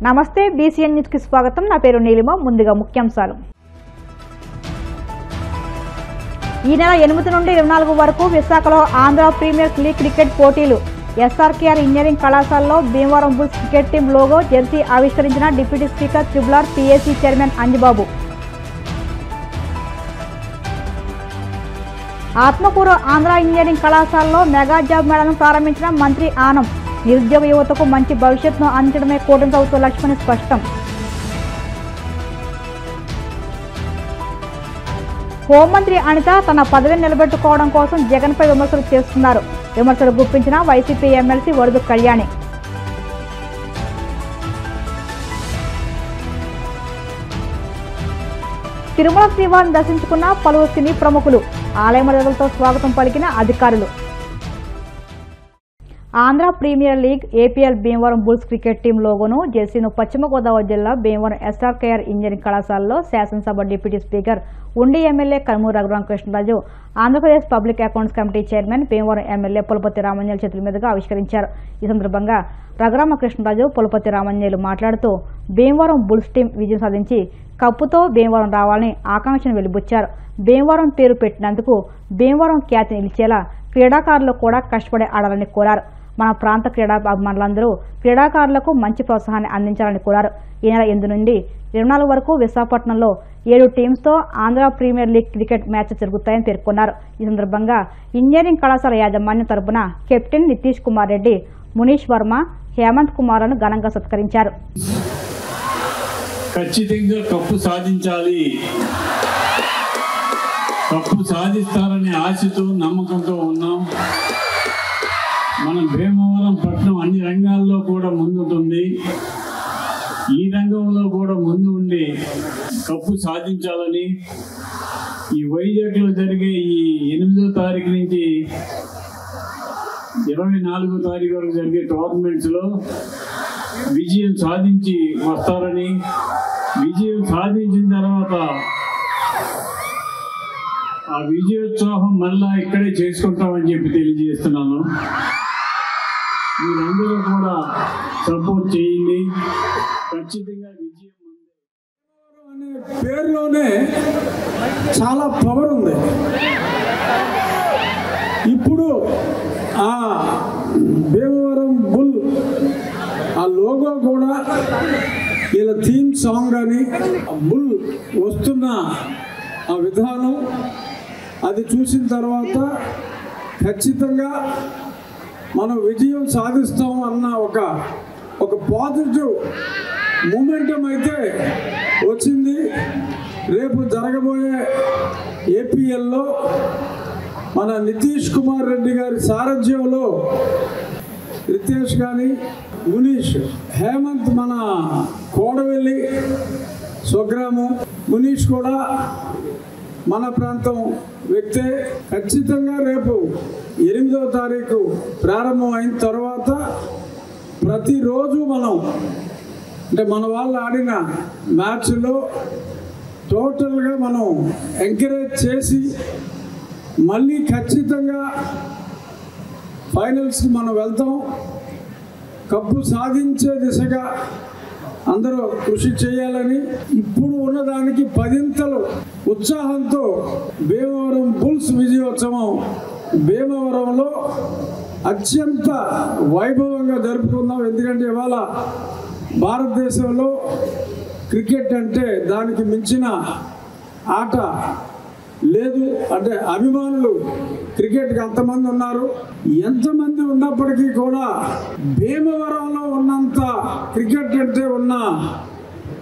నమస్తే BCN news కి స్వాగతం. నా పేరు నీలిమ. ముందుగా ముఖ్యాంశాలు. ఈ నెల 8 నుండి 24 వరకు విశాఖలో ఆంధ్ర ప్రీమియర్ లీగ్ క్రికెట్ పోటీలు. ఎస్ఆర్కేఆర్ ఇంజనీరింగ్ కళాశాలలో Bhimavaram bulls cricket team logo jersey ఆవిష్కరించిన deputy speaker triple PAC chairman Anjibabu. Atmakur Andhra engineering కళాశాలలో మెగా జాబ్ మేళాను ప్రారంభించిన మంత్రి ఆనం. నిరుద్యోగ యువతకు మంచి భవిష్యత్తును అందించడమే కూటమి ప్రభుత్వ లక్ష్యమని స్పష్టం. హోంమంత్రి అనిత తన పదవిని నిలబెట్టుకోవడం కోసం జగన్పై విమర్శలు చేస్తున్నారు. విమర్శలు గుప్పించిన వైసీపీ ఎమ్మెల్సీ వరదు కళ్యాణి. తిరుమల శ్రీవారిని దర్శించుకున్న పలువురు సినీ ప్రముఖులు. ఆలయ మర్యాదలతో స్వాగతం పలికిన అధికారులు. Andhra premier league APL Bhimavaram bulls cricket team లోగోను జెర్సీను పశ్చిమ గోదావరి జిల్లా భీమవరం ఎస్ఆర్కేఆర్ ఇంజనీరింగ్ కళాశాలలో శాసనసభ deputy speaker Undi MLA Kanumuru Raghuramakrishnaraju, Andhra Pradesh public accounts committee chairman Bhimavaram MLA Pulaparthi Ramanjaneyulu చేతుల మీదుగా ఆవిష్కరించారు. ఈ సందర్భంగా రఘురామకృష్ణరాజు, పులపర్తి రామంజనేయులు మాట్లాడుతూ భీమవరం బుల్స్ టీం విజయం సాధించి కప్పుతో భీమవరం రావాలని ఆకాంక్షను వెలిబుచ్చారు. భీమవరం పేరు పెట్టినందుకు భీమవరం ఖ్యాతి నిలిచేలా క్రీడాకారులు కూడా కష్టపడి ఆడాలని కోరారు. మన ప్రాంత క్రీడా అభిమానులందరూ క్రీడాకారులకు మంచి ప్రోత్సాహాన్ని అందించాలని కోరారు. ఈ నెల 8 నుండి 24 వరకు విశాఖపట్నంలో 7 టీమ్స్తో Andhra premier league cricket match జరుగుతాయని పేర్కొన్నారు. ఈ సందర్భంగా ఇంజనీరింగ్ కళాశాల యాజమాన్యం తరపున కెప్టెన్ నితీష్ కుమార్ రెడ్డి, మునీష్ వర్మ, హేమంత్ కుమార్లను ఘనంగా సత్కరించారు. ఖచ్చితంగా కప్పు సాధించాలి, కప్పు సాధిస్తారనే ఆశతో నమ్మకంతో ఉన్నాం. మన భీమవరం పట్టణం అన్ని రంగాల్లో కూడా ముందుంటుంది. ఈ రంగంలో కూడా ముందు ఉండి కప్పు సాధించాలని ఈ వైజాగ్లో జరిగే ఈ 8వ తారీఖు నుంచి 24వ తారీఖు వరకు జరిగే టోర్నమెంట్స్లో విజయం సాధించి వస్తారని, విజయం సాధించిన తర్వాత ఆ విజయోత్సవం మళ్ళా ఇక్కడే చేసుకుంటామని చెప్పి తెలియజేస్తున్నాను. మీరందరూ కూడా సపోర్ట్ చేయండి. ఖచ్చితంగా విజయం అనే పేరులోనే చాలా పవర్ ఉంది. ఇప్పుడు ఆ భీమవరం బుల్ ఆ లోగో కూడా వీళ్ళ థీమ్ సాంగ్ అని బుల్ వస్తున్న ఆ విధానం అది చూసిన తర్వాత ఖచ్చితంగా మనం విజయం సాధిస్తాం అన్న ఒక పాజిటివ్ మూమెంటం అయితే వచ్చింది. రేపు జరగబోయే ఏపీఎల్లో మన నితీష్ కుమార్ రెడ్డి గారి సారథ్యంలో రితేష్ కానీ, మునీష్, హేమంత్ మన కోడవెల్లి స్వగ్రామం, మునీష్ కూడా మన ప్రాంతం వ్యక్తే. ఖచ్చితంగా రేపు 8వ తారీఖు ప్రారంభం అయిన తర్వాత ప్రతిరోజు మనం అంటే మన వాళ్ళు ఆడిన మ్యాచ్లో టోటల్గా మనం ఎంకరేజ్ చేసి మళ్ళీ ఖచ్చితంగా ఫైనల్స్కి మనం వెళ్తాం. కప్పు సాధించే దిశగా అందరూ కృషి చేయాలని, ఇప్పుడు ఉన్నదానికి 10ంతలు ఉత్సాహంతో భీమవరం బుల్స్ విజయోత్సవం భీమవరంలో అత్యంత వైభవంగా జరుపుకుందాం. ఎందుకంటే ఇవాళ భారతదేశంలో క్రికెట్ అంటే దానికి మించిన ఆట లేదు. అంటే అభిమానులు క్రికెట్కి అంతమంది ఉన్నారు. ఎంతమంది ఉన్నప్పటికీ కూడా భీమవరంలో ఉన్నంత క్రికెట్ అంటే ఉన్న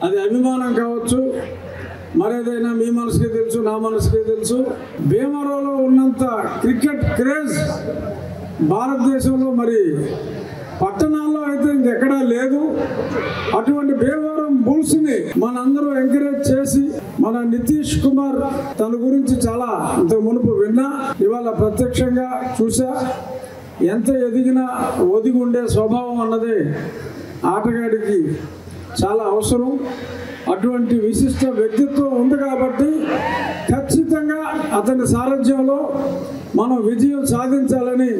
అది అభిమానం కావచ్చు, మరేదైనా మీ మనసుకే తెలుసు, నా మనసుకే తెలుసు. భీమవరంలో ఉన్నంత క్రికెట్ క్రేజ్ భారతదేశంలో మరి పట్టణాల్లో అయితే ఇంకెక్కడా లేదు. అటువంటి భీమవరం బుల్స్ని మనందరూ ఎంకరేజ్ చేసి, మన నితీష్ కుమార్ తన గురించి చాలా ఇంతకు మునుపు విన్నా, ఇవాళ ప్రత్యక్షంగా చూసా. ఎంత ఎదిగినా ఒదిగి ఉండే స్వభావం అన్నది ఆటగాడికి చాలా అవసరం. అటువంటి విశిష్ట వ్యక్తిత్వం ఉంది కాబట్టి ఖచ్చితంగా అతని సారథ్యంలో మనం విజయం సాధించాలని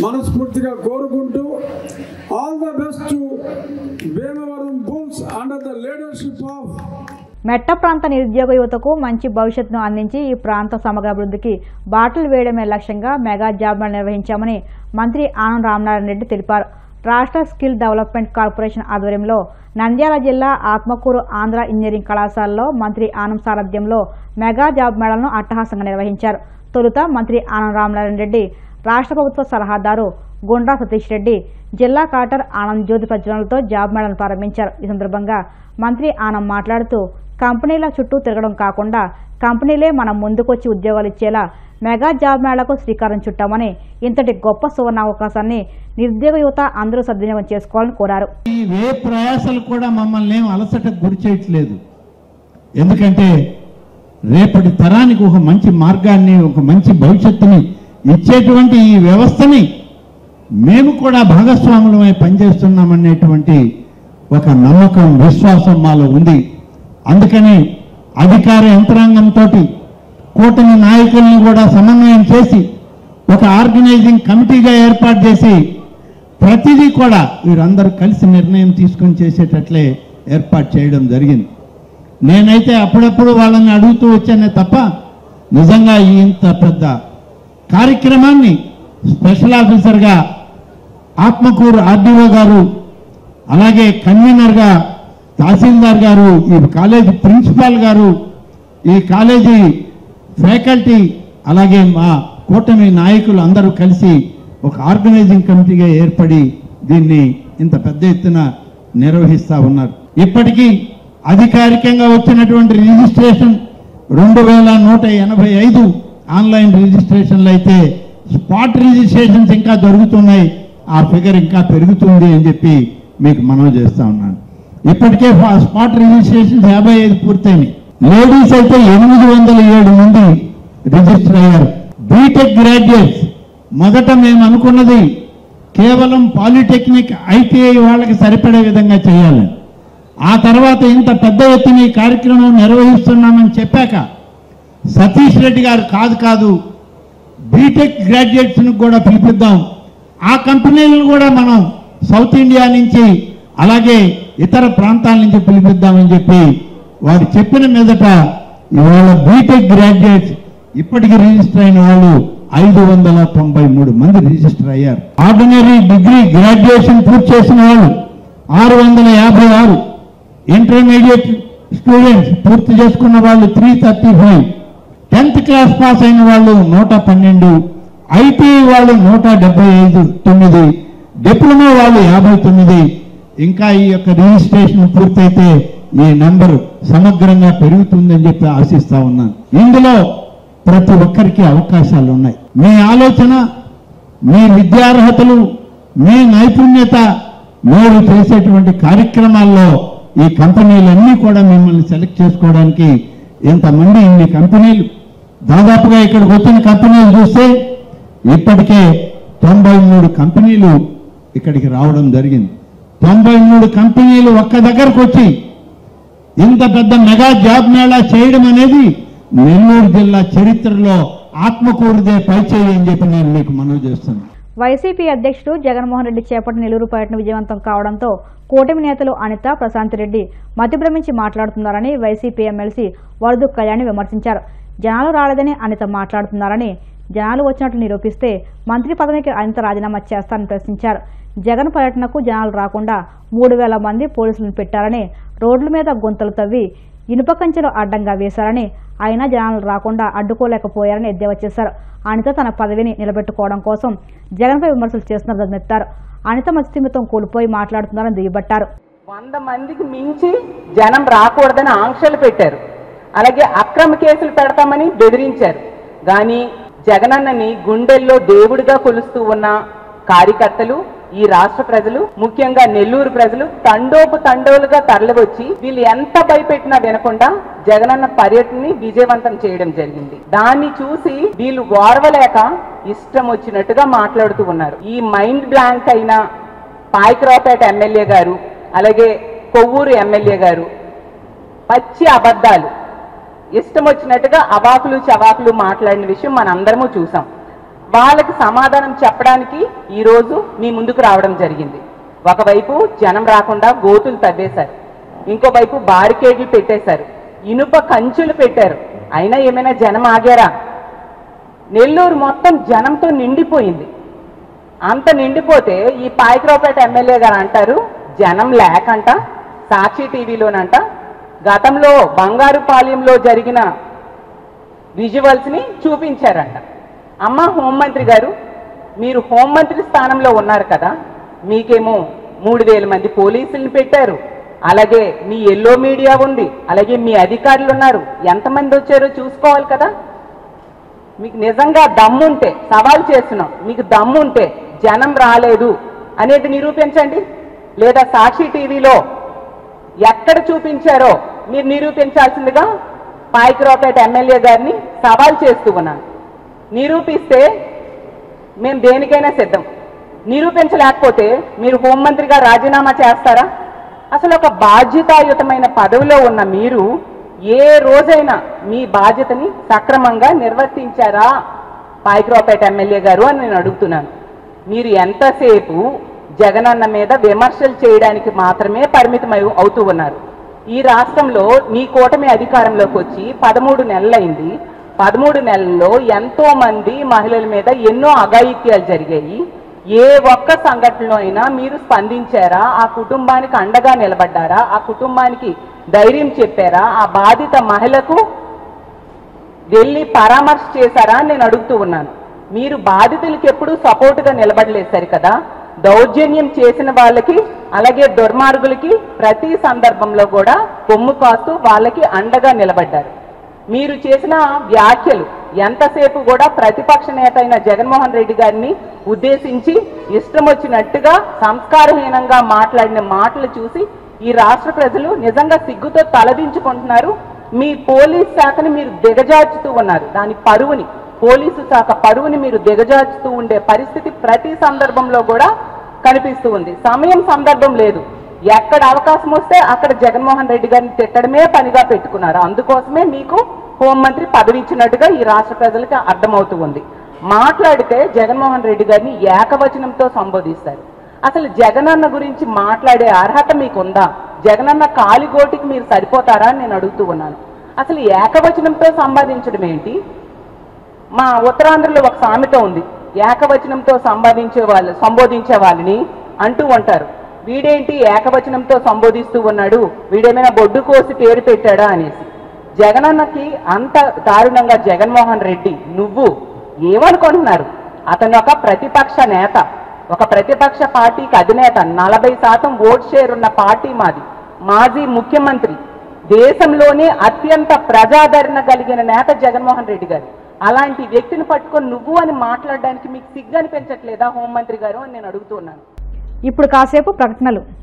మనస్ఫూర్తిగా కోరుకుంటూ all the best to Bhimavaram bulls. under the leadership of మెట్ట ప్రాంత నిరుద్యోగ యువతకు మంచి భవిష్యత్తును అందించి ఈ ప్రాంత సమగ్ర అభివృద్ధికి బాటలు వేయడమే లక్ష్యంగా మెగా జాబ్ మేళా నిర్వహించామని మంత్రి ఆనం రామనారాయణ రెడ్డి తెలిపారు. రాష్ట్ర స్కిల్ డెవలప్మెంట్ కార్పొరేషన్ ఆధ్వర్యంలో నంద్యాల జిల్లా ఆత్మకూరు ఆంధ్ర ఇంజనీరింగ్ కళాశాలలో మంత్రి ఆనం సారథ్యంలో మెగా జాబ్ మేళాను అట్టహాసంగా నిర్వహించారు. తొలుత మంత్రి ఆనం రామనారాయణ రెడ్డి, రాష్ట్ర ప్రభుత్వ సలహాదారు గుండ్రా సతీష్ రెడ్డి, జిల్లా కలెక్టర్ ఆనంద్ జ్యోతి ప్రజ్వలనలతో జాబ్ మేళాను ప్రారంభించారు. ఈ సందర్భంగా మంత్రి ఆనం మాట్లాడుతూ కంపెనీల చుట్టూ తిరగడం కాకుండా కంపెనీలే మనం ముందుకొచ్చి ఉద్యోగాలు ఇచ్చేలా మెగా జాబ్ మేళాకు శ్రీకారం చుట్టామని, ఇంతటి గొప్ప సువర్ణావకాశాన్ని నిరుద్యోగ యువత అందరూ సద్వినియోగం చేసుకోవాలని కోరారు. ఏ ప్రయాసాలు కూడా మమ్మల్ని అలసటకు గురి చేయట్లేదు. ఎందుకంటే రేపటి తరానికి ఒక మంచి మార్గాన్ని, ఒక మంచి భవిష్యత్తుని ఇచ్చేటువంటి ఈ వ్యవస్థని మేము కూడా భాగస్వాములమై పనిచేస్తున్నామనేటువంటి ఒక నమ్మకం, విశ్వాసం మాలో ఉంది. అందుకని అధికార యంత్రాంగంతో కూటమి నాయకుల్ని కూడా సమన్వయం చేసి ఒక ఆర్గనైజింగ్ కమిటీగా ఏర్పాటు చేసి ప్రతిదీ కూడా వీరందరూ కలిసి నిర్ణయం తీసుకొని చేసేటట్లే ఏర్పాటు చేయడం జరిగింది. నేనైతే అప్పుడప్పుడు వాళ్ళని అడుగుతూ వచ్చానే తప్ప నిజంగా ఇంత పెద్ద కార్యక్రమాన్ని స్పెషల్ ఆఫీసర్గా ఆత్మకూరు ఆర్డీఓ గారు, అలాగే కన్వీనర్గా తహసీల్దార్ గారు, ఈ కాలేజీ ప్రిన్సిపాల్ గారు, ఈ కాలేజీ ఫ్యాకల్టీ, అలాగే మా కూటమి నాయకులు అందరూ కలిసి ఒక ఆర్గనైజింగ్ కమిటీగా ఏర్పడి దీన్ని ఇంత పెద్ద ఎత్తున నిర్వహిస్తూ ఉన్నారు. ఇప్పటికీ అధికారికంగా వచ్చినటువంటి రిజిస్ట్రేషన్ 2185 ఆన్లైన్ రిజిస్ట్రేషన్లు అయితే స్పాట్ రిజిస్ట్రేషన్స్ ఇంకా దొరుకుతున్నాయి. ఆ ఫిగర్ ఇంకా పెరుగుతుంది అని చెప్పి మీకు మనవి చేస్తా ఉన్నాను. ఇప్పటికే స్పాట్ రిజిస్ట్రేషన్స్ 55 పూర్తయినాయి. లేడీస్ అయితే 807 మంది రిజిస్టర్ అయ్యారు. బీటెక్ గ్రాడ్యుయేట్స్ మొదట మేము అనుకున్నది కేవలం పాలిటెక్నిక్, ఐటీఐ వాళ్ళకి సరిపడే విధంగా చేయాలి. ఆ తర్వాత ఇంత పెద్ద ఎత్తున ఈ కార్యక్రమం నిర్వహిస్తున్నామని చెప్పాక సతీష్ రెడ్డి గారు కాదు బీటెక్ గ్రాడ్యుయేట్స్ని కూడా పిలిపిద్దాం, ఆ కంపెనీలను కూడా మనం సౌత్ ఇండియా నుంచి అలాగే ఇతర ప్రాంతాల నుంచి పిలిపిద్దామని చెప్పి వారు చెప్పిన మీదట ఇవాళ బీటెక్ గ్రాడ్యుయేట్స్ ఇప్పటికి రిజిస్టర్ అయిన వాళ్ళు 593 మంది రిజిస్టర్ అయ్యారు. ఆర్డినరీ డిగ్రీ గ్రాడ్యుయేషన్ పూర్తి చేసిన వాళ్ళు 656, ఇంటర్మీడియట్ స్టూడెంట్స్ పూర్తి చేసుకున్న వాళ్ళు 335, 10th క్లాస్ పాస్ అయిన వాళ్ళు 112, ఐటీఐ వాళ్ళు 179, డిప్లొమా వాళ్ళు 59. ఇంకా ఈ యొక్క రిజిస్ట్రేషన్ పూర్తయితే ఈ నెంబర్ సమగ్రంగా పెరుగుతుందని చెప్పి ఆశిస్తా ఉన్నాను. ఇందులో ప్రతి ఒక్కరికి అవకాశాలు ఉన్నాయి. మీ ఆలోచన, మీ విద్యార్హతలు, మీ నైపుణ్యత, మీరు చేసేటువంటి కార్యక్రమాల్లో ఈ కంపెనీలన్నీ కూడా మిమ్మల్ని సెలెక్ట్ చేసుకోవడానికి ఇంతమంది ఇన్ని కంపెనీలు, దాదాపుగా ఇక్కడికి వచ్చిన కంపెనీలు చూస్తే ఇప్పటికే 93 కంపెనీలు ఇక్కడికి రావడం జరిగింది. 93 కంపెనీలు ఒక్క దగ్గరకు వచ్చి ఇంత పెద్ద మెగా జాబ్ మేళా చేయడం అనేది నెల్లూరు జిల్లా చరిత్రలో ఆత్మకూరుదే పైచేయి అని చెప్పి నేను మీకు మనవి చేస్తున్నాను. వైసీపీ అధ్యక్షుడు జగన్మోహన్ రెడ్డి చేపట్టిన నెల్లూరు పర్యటన విజయవంతం కావడంతో కూటమి నేతలు అనిత, ప్రశాంత్ రెడ్డి మతిభ్రమించి మాట్లాడుతున్నారని వైసీపీ ఎమ్మెల్సీ వరదు కళ్యాణి విమర్శించారు. జనాలు రాలేదని అనిత మాట్లాడుతున్నారని, జనాలు వచ్చినట్లు నిరూపిస్తే మంత్రి పదవికి అనిత రాజీనామా చేస్తారని ప్రశ్నించారు. జగన్ పర్యటనకు జనాలు రాకుండా 3000 మంది పోలీసులను పెట్టారని, రోడ్ల మీద గుంతలు తవ్వి ఇనుప కంచెలు అడ్డంగా వేశారని, అయినా జనాలు రాకుండా అడ్డుకోలేకపోయారని ఎద్దేవా చేశారు. అనిత తన పదవిని నిలబెట్టుకోవడం కోసం జగన్పై విమర్శలు చేస్తున్నారని దుమ్మెత్తారు. అనిత మతిస్థిమితం కోల్పోయి మాట్లాడుతున్నారని దుయ్యబట్టారు. 100 మందికి మించి జనం రాకూడదని ఆంక్షలు పెట్టారు. అలాగే అక్రమ కేసులు పెడతామని బెదిరించారు. కానీ జగనన్నని గుండెల్లో దేవుడిగా కొలుస్తూ ఉన్న కార్యకర్తలు, ఈ రాష్ట్ర ప్రజలు, ముఖ్యంగా నెల్లూరు ప్రజలు తండోలుగా తరలివచ్చి వీళ్ళు ఎంత భయపెట్టినా వినకుండా జగనన్న పర్యటనని విజయవంతం చేయడం జరిగింది. దాన్ని చూసి వీళ్ళు ఓర్వలేక ఇష్టం వచ్చినట్టుగా మాట్లాడుతూ ఉన్నారు. ఈ మైండ్ బ్లాంక్ అయిన పాయకరావుపేట ఎమ్మెల్యే గారు, అలాగే కొవ్వూరు ఎమ్మెల్యే గారు పచ్చి అబద్ధాలు, ఇష్టం వచ్చినట్టుగా అవాకులు చవాకులు మాట్లాడిన విషయం మనందరము చూసాం. వాళ్ళకి సమాధానం చెప్పడానికి ఈరోజు మీ ముందుకు రావడం జరిగింది. ఒకవైపు జనం రాకుండా గోతులు తవ్వేశారు, ఇంకోవైపు బారికేడ్లు పెట్టేశారు, ఇనుప కంచులు పెట్టారు. అయినా ఏమైనా జనం ఆగారా? నెల్లూరు మొత్తం జనంతో నిండిపోయింది. అంత నిండిపోతే ఈ పాయకరావుపేట ఎమ్మెల్యే గారు అంటారు జనం లేకంట, సాక్షి టీవీలోనంట గతంలో బంగారుపాలెంలో జరిగిన విజువల్స్ని చూపించారంట. అమ్మ హోంమంత్రి గారు, మీరు హోంమంత్రి స్థానంలో ఉన్నారు కదా, మీకేమో 3000 మంది పోలీసుల్ని పెట్టారు, అలాగే మీ ఎల్లో మీడియా ఉంది, అలాగే మీ అధికారులు ఉన్నారు, ఎంతమంది వచ్చారో చూసుకోవాలి కదా. మీకు నిజంగా దమ్ముంటే, సవాల్ చేస్తున్నాం, మీకు దమ్ముంటే జనం రాలేదు అనేది నిరూపించండి. లేదా సాక్షి టీవీలో ఎక్కడ చూపించారో మీరు నిరూపించాల్సిందిగా పాయకరావుపేట ఎమ్మెల్యే గారిని సవాల్ చేస్తూ ఉన్నాను. నిరూపిస్తే మేము దేనికైనా సిద్ధం. నిరూపించలేకపోతే మీరు హోంమంత్రిగా రాజీనామా చేస్తారా? అసలు ఒక బాధ్యతాయుతమైన పదవిలో ఉన్న మీరు ఏ రోజైనా మీ బాధ్యతని సక్రమంగా నిర్వర్తించారా పాయకరావుపేట ఎమ్మెల్యే గారు అని నేను అడుగుతున్నాను. మీరు ఎంతసేపు జగనన్న మీద విమర్శలు చేయడానికి మాత్రమే పరిమితం అవుతూ ఉన్నారు. ఈ రాష్ట్రంలో మీ కూటమి అధికారంలోకి వచ్చి 13 నెలలైంది. 13 నెలల్లో ఎంతో మంది మహిళల మీద ఎన్నో అఘాయిత్యాలు జరిగాయి. ఏ ఒక్క సంఘటనలో అయినా మీరు స్పందించారా? ఆ కుటుంబానికి అండగా నిలబడ్డారా? ఆ కుటుంబానికి ధైర్యం చెప్పారా? ఆ బాధిత మహిళకు వెళ్ళి పరామర్శ చేశారా అని నేను అడుగుతూ ఉన్నాను. మీరు బాధితులకి ఎప్పుడూ సపోర్టుగా నిలబడలేదు సరి కదా. దౌర్జన్యం చేసిన వాళ్ళకి అలాగే దుర్మార్గులకి ప్రతి సందర్భంలో కూడా కొమ్ము కాస్తూ వాళ్ళకి అండగా నిలబడ్డారు. మీరు చేసిన వ్యాఖ్యలు ఎంతసేపు కూడా ప్రతిపక్ష నేత అయిన జగన్మోహన్ రెడ్డి గారిని ఉద్దేశించి ఇష్టం వచ్చినట్టుగా సంస్కారహీనంగా మాట్లాడిన మాటలు చూసి ఈ రాష్ట్ర ప్రజలు నిజంగా సిగ్గుతో తలదించుకుంటున్నారు. మీ పోలీస్ శాఖని మీరు దిగజార్చుతూ ఉన్నారు. దాని పరువుని, పోలీసు శాఖ పరువుని మీరు దిగజార్చుతూ ఉండే పరిస్థితి ప్రతి సందర్భంలో కూడా కనిపిస్తూ ఉంది. సమయం సందర్భం లేదు. ఎక్కడ అవకాశం వస్తే అక్కడ జగన్మోహన్ రెడ్డి గారిని తిట్టడమే పనిగా పెట్టుకున్నారు. అందుకోసమే మీకు హోంమంత్రి పదవి ఇచ్చినట్టుగా ఈ రాష్ట్ర ప్రజలకి అర్థమవుతూ ఉంది. మాట్లాడితే జగన్మోహన్ రెడ్డి గారిని ఏకవచనంతో సంబోధిస్తారు. అసలు జగనన్న గురించి మాట్లాడే అర్హత మీకుందా? జగనన్న కాలిగోటికి మీరు సరిపోతారా అని నేను అడుగుతూ ఉన్నాను. అసలు ఏకవచనంతో సంపాదించడం ఏంటి? మా ఉత్తరాంధ్రలో ఒక సామెత ఉంది, ఏకవచనంతో సంబోధించే వాళ్ళని అంటూ ఉంటారు. వీడేంటి ఏకవచనంతో సంబోధిస్తూ ఉన్నాడు, వీడేమైనా బొడ్డు కోసి పేరు పెట్టాడా అనేసి. జగనన్నకి అంత దారుణంగా జగన్మోహన్ రెడ్డి నువ్వు ఏమనుకుంటున్నారు? అతను ఒక ప్రతిపక్ష నేత, ఒక ప్రతిపక్ష పార్టీకి అధినేత. 40% ఓట్ షేర్ ఉన్న పార్టీ మాది. మాజీ ముఖ్యమంత్రి, దేశంలోనే అత్యంత ప్రజాదరణ కలిగిన నేత జగన్మోహన్ రెడ్డి గారు. అలాంటి వ్యక్తిని పట్టుకొని నువ్వు అని మాట్లాడడానికి మీకు సిగ్గు అనిపించట్లేదా హోంమంత్రి గారు అని నేను అడుగుతున్నాను. ఇప్పుడు కాసేపు ప్రకటనలు.